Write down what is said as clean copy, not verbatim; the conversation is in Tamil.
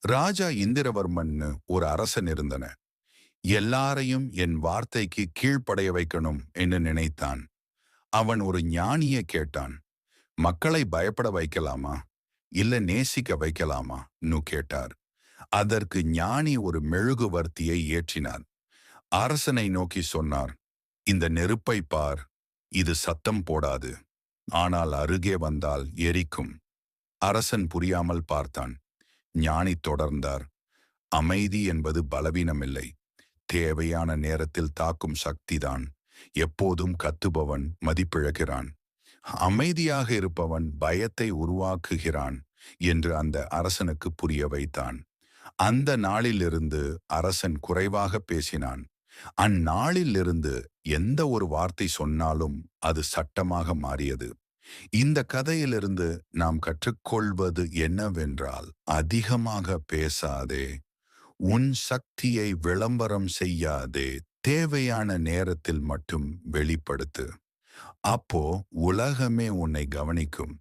ராஜா இந்திரவர்மன்னு ஒரு அரசன் இருந்தன. எல்லாரையும் என் வார்த்தைக்கு கீழ்ப்படைய வைக்கணும் என்று நினைத்தான். அவன் ஒரு ஞானியை கேட்டான். மக்களை பயப்பட வைக்கலாமா இல்ல நேசிக்க வைக்கலாமா கேட்டார். அதற்கு ஞானி ஒரு மெழுகுவர்த்தியை ஏற்றினார். அரசனை நோக்கி சொன்னார், இந்த நெருப்பை பார். இது சத்தம் போடாது, ஆனால் அருகே வந்தால் எரிக்கும். அரசன் புரியாமல் பார்த்தான். ஞானி தொடர்ந்தார், அமைதி என்பது பலவீனமில்லை, தேவையான நேரத்தில் தாக்கும் சக்திதான். எப்போதும் கத்துபவன் மதிப்பிழக்கிறான், அமைதியாக இருப்பவன் பயத்தை உருவாக்குகிறான் என்று அந்த அரசனுக்கு புரிய வைத்தான். அந்த நாளிலிருந்து அரசன் குறைவாக பேசினான். அந்நாளிலிருந்து எந்த ஒரு வார்த்தை சொன்னாலும் அது சட்டமாக மாறியது. இந்த கதையிலிருந்து நாம் கற்றுக்கொள்வது என்னவென்றால், அதிகமாக பேசாதே, உன் சக்தியை விளம்பரம் செய்யாதே, தேவையான நேரத்தில் மட்டும் வெளிப்படுத்து. அப்போ உலகமே உன்னை கவனிக்கும்.